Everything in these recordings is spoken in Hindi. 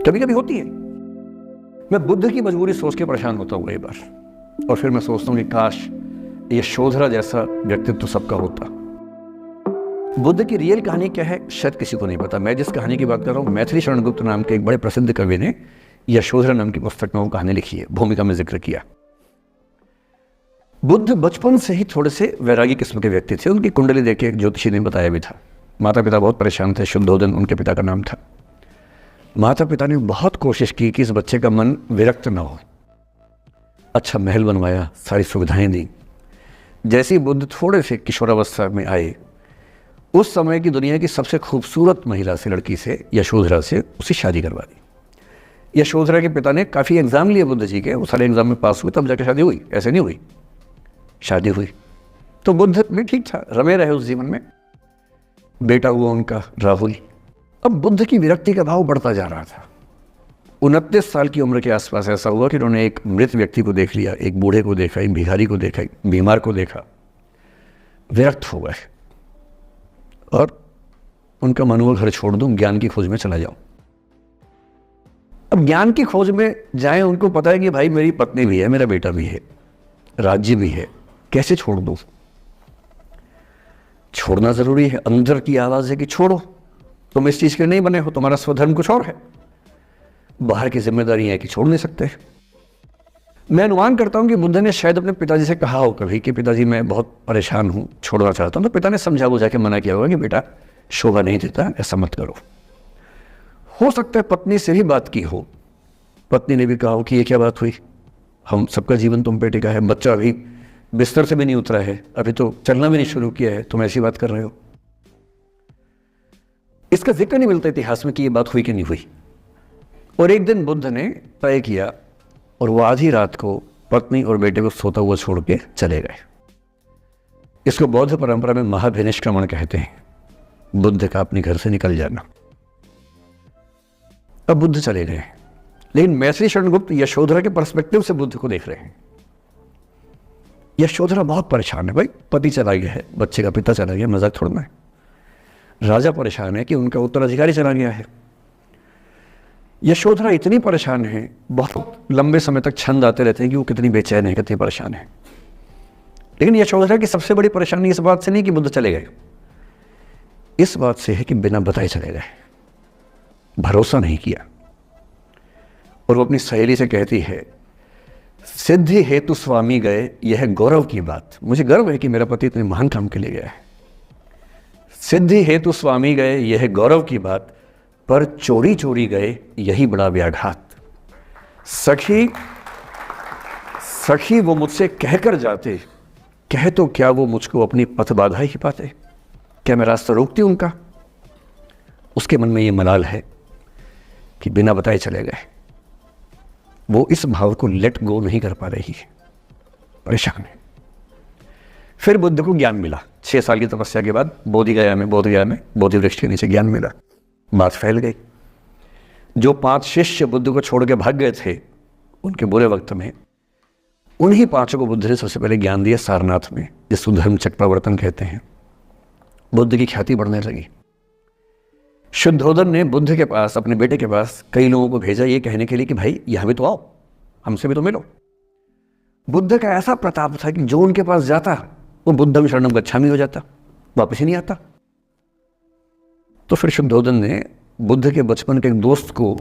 कभी कभी होती है। मैं बुद्ध की मजबूरी सोच के परेशान होता हूँ कई बार, और फिर मैं सोचता हूँ कि काश ये यशोधरा जैसा व्यक्तित्व तो सबका होता। बुद्ध की रियल कहानी क्या है शायद किसी को नहीं पता। मैं जिस कहानी की बात कर रहा हूँ, मैथिली शरण गुप्त नाम के एक बड़े प्रसिद्ध कवि ने यशोधरा नाम की पुस्तक में वो कहानी लिखी है, भूमिका में जिक्र किया। बुद्ध बचपन से ही थोड़े से वैरागी किस्म के व्यक्ति थे। उनकी कुंडली देख के एक ज्योतिषी ने बताया भी था। माता पिता बहुत परेशान थे, शुद्धोदन उनके पिता का नाम था। माता पिता ने बहुत कोशिश की कि इस बच्चे का मन विरक्त ना हो। अच्छा महल बनवाया, सारी सुविधाएं दी। जैसे ही बुद्ध थोड़े से किशोरावस्था में आए, उस समय की दुनिया की सबसे खूबसूरत महिला से, लड़की से, यशोधरा से उसकी शादी करवा दी। यशोधरा के पिता ने काफ़ी एग्जाम लिए बुद्ध जी के, वो सारे एग्जाम में पास हुए तब जाकर शादी हुई, ऐसे नहीं हुई, शादी हुई। तो बुद्ध भी ठीक था, रमे रहे उस जीवन में। बेटा हुआ उनका राहुल। अब बुद्ध की विरक्ति का भाव बढ़ता जा रहा था। 29 साल की उम्र के आसपास ऐसा हुआ कि उन्होंने एक मृत व्यक्ति को देख लिया, एक बूढ़े को देखा, एक भिखारी को देखा, एक बीमार को देखा। विरक्त हो गए और उनका मन हुआ घर छोड़ दूं, ज्ञान की खोज में चला जाऊं। अब ज्ञान की खोज में जाएं, उनको पता है कि भाई मेरी पत्नी भी है, मेरा बेटा भी है, राज्य भी है, कैसे छोड़ दूं? छोड़ना जरूरी है। अंदर की आवाज है कि छोड़ो, तुम इस चीज के नहीं बने हो, तुम्हारा स्वधर्म कुछ और है। बाहर की जिम्मेदारी है कि छोड़ नहीं सकते। मैं अनुमान करता हूं कि बुद्ध ने शायद अपने पिताजी से कहा हो कभी कि पिताजी मैं बहुत परेशान हूं, छोड़ना चाहता हूं। तो पिता ने समझा बुझा के मना किया होगा कि बेटा शोभा नहीं देता, ऐसा मत करो। हो सकता है पत्नी से भी बात की हो, पत्नी ने भी कहा हो कि ये क्या बात हुई, हम सबका जीवन तुम पे टिका है, बच्चा अभी बिस्तर से भी नहीं उतरा है, अभी तो चलना भी नहीं शुरू किया है, तुम ऐसी बात कर रहे हो। इसका जिक्र नहीं मिलता इतिहास में कि ये बात हुई कि नहीं हुई। और एक दिन बुद्ध ने तय किया और वो आधी रात को पत्नी और बेटे को सोता हुआ छोड़ के चले गए। इसको बौद्ध परंपरा में महाभिनिष्क्रमण कहते हैं, बुद्ध का अपने घर से निकल जाना। अब बुद्ध चले गए, लेकिन मैथिली शरण गुप्त यशोधरा के पर्सपेक्टिव से बुद्ध को देख रहे हैं। यशोधरा बहुत परेशान है, भाई पति चला गया है, बच्चे का पिता चला गया, मजाक थोड़ना है। राजा परेशान है कि उनका उत्तराधिकारी चला गया है। यशोधरा इतनी परेशान है, बहुत लंबे समय तक छंद आते रहते हैं कि वो कितनी बेचैन है, कितनी परेशान है। लेकिन यशोधरा की सबसे बड़ी परेशानी इस बात से नहीं कि बुद्ध चले गए, इस बात से है कि बिना बताए चले गए, भरोसा नहीं किया। और वो अपनी सहेली से कहती है, सिद्धि हेतु स्वामी गए, यह गौरव की बात। मुझे गर्व है कि मेरा पति इतने महान काम के लिए गया है। सिद्धि हेतु स्वामी गए, यह गौरव की बात, पर चोरी चोरी गए, यही बड़ा व्याघात। सखी वो मुझसे कहकर जाते, कह तो क्या वो मुझको अपनी पथ बाधा ही पाते, क्या मैं रास्ता रोकती उनका? उसके मन में ये मलाल है कि बिना बताए चले गए। वो इस भाव को लेट गो नहीं कर पा रही है, परेशान है। फिर बुद्ध को ज्ञान मिला 6 साल की तपस्या के बाद, बोधगया में बोधि वृक्ष के नीचे ज्ञान मिला। बात फैल गई। जो 5 शिष्य बुद्ध को छोड़ के भाग गए थे उनके बुरे वक्त में, उन्हीं 5 को बुद्ध ने सबसे पहले ज्ञान दिया सारनाथ में, जिसको धर्म चक्रवर्तन कहते हैं। बुद्ध की ख्याति बढ़ने लगी। शुद्धोदन ने बुद्ध के पास, अपने बेटे के पास कई लोगों को भेजा ये कहने के लिए कि भाई यहां भी तो आओ, हमसे भी तो मिलो। बुद्ध का ऐसा प्रताप था कि जो उनके पास जाता वो बुद्धम शरणम गच्छामि हो जाता, वापस ही नहीं आता। तो फिर शुद्धोदन ने बुद्ध के बचपन के एक दोस्त को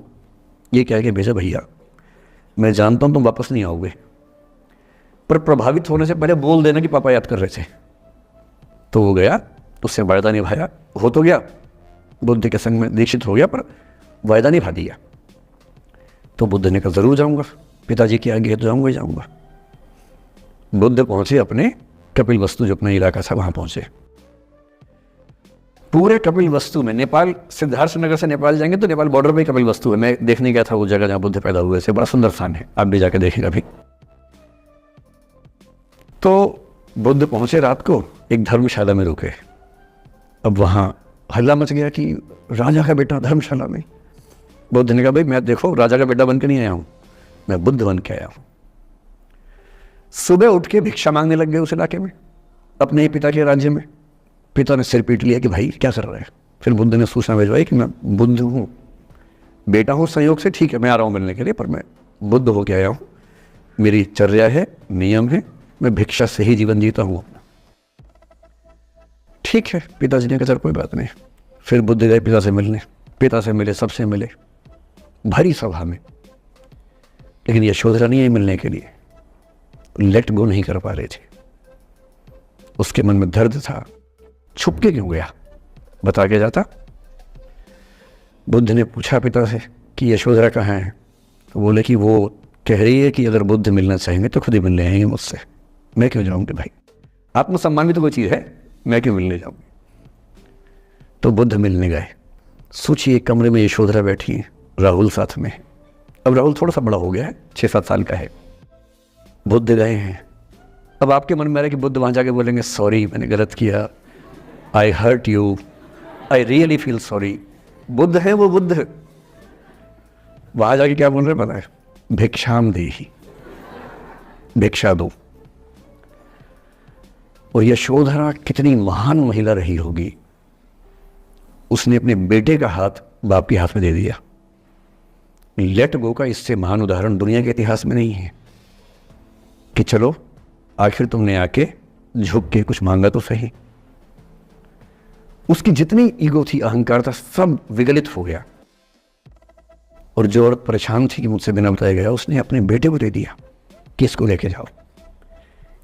ये कह के भेजा, भैया मैं जानता हूं तुम वापस नहीं आओगे, पर प्रभावित होने से पहले बोल देना कि पापा याद कर रहे थे। तो वो गया, उससे वायदा निभाया, हो तो गया, बुद्ध के संग में दीक्षित हो गया, पर वायदा निभा दिया। तो बुद्ध ने कहा जरूर जाऊंगा, पिताजी की आज्ञा है तो जाऊंगा ही जाऊंगा। बुद्ध पहुंचे अपने कपिल वस्तु, जो अपना इलाका था, वहां पहुंचे। पूरे कपिल वस्तु में, नेपाल सिद्धार्थ नगर से नेपाल जाएंगे तो नेपाल बॉर्डर पे कपिल वस्तु है। मैं देखने गया था वो जगह जहां बुद्ध पैदा हुए थे, बड़ा सुंदर स्थान है, आप भी जाके देखेंगे अभी। तो बुद्ध पहुंचे रात को, एक धर्मशाला में रुके। अब वहां हल्ला मच गया कि राजा का बेटा धर्मशाला में। बुद्ध ने कहा भाई मैं देखो राजा का बेटा बन के नहीं आया हूं, मैं बुद्ध बन के आया हूं। सुबह उठ के भिक्षा मांगने लग गए उस इलाके में, अपने ही पिता के राज्य में। पिता ने सिर पीट लिया कि भाई क्या कर रहे हैं। फिर बुद्ध ने सूचना भिजवाई कि मैं बुद्ध हूँ, बेटा हूँ संयोग से, ठीक है, मैं आ रहा हूँ मिलने के लिए, पर मैं बुद्ध होके आया हूँ, मेरी चर्या है, नियम है, मैं भिक्षा से ही जीवन जीता हूँ अपना। ठीक है, पिताजी ने कहा चल कोई बात नहीं। फिर बुद्ध गए पिता से मिलने, पिता से मिले, सबसे मिले, भरी सभा में, लेकिन यशोधरा नहीं आई मिलने के लिए, लेट गो नहीं कर पा रहे थे। उसके मन में दर्द था, छुप के क्यों गया, बता के जाता। बुद्ध ने पूछा पिता से कि यशोधरा कहाँ है, तो बोले कि वो कह रही है कि अगर बुद्ध मिलना चाहेंगे तो खुद ही मिलने आएंगे मुझसे, मैं क्यों जाऊंगी भाई, आत्मसम्मान भी तो कोई चीज़ है, मैं क्यों मिलने जाऊंगी। तो बुद्ध मिलने गए। सोचिए कमरे में यशोधरा बैठी है, राहुल साथ में। अब राहुल थोड़ा सा बड़ा हो गया है, 6-7 साल का है। बुद्ध गए हैं। अब आपके मन में आ रहा है कि बुद्ध वहाँ जाके बोलेंगे सॉरी मैंने गलत किया, I hurt you, I really feel sorry. बुद्ध है वो बुद्ध, वहाँ जाके क्या बोल रहे पता है, भिक्षाम देहि, भिक्षा दो। और यशोधरा कितनी महान महिला रही होगी, उसने अपने बेटे का हाथ बाप के हाथ में दे दिया। लेट गो का इससे महान उदाहरण दुनिया के इतिहास में नहीं है कि चलो आखिर तुमने आके झुक के कुछ मांगा तो सही। उसकी जितनी ईगो थी, अहंकार था, सब विगलित हो गया। और जो औरत परेशान थी कि मुझसे बिना बताए गया, उसने अपने बेटे को दे दिया कि इसको लेके जाओ।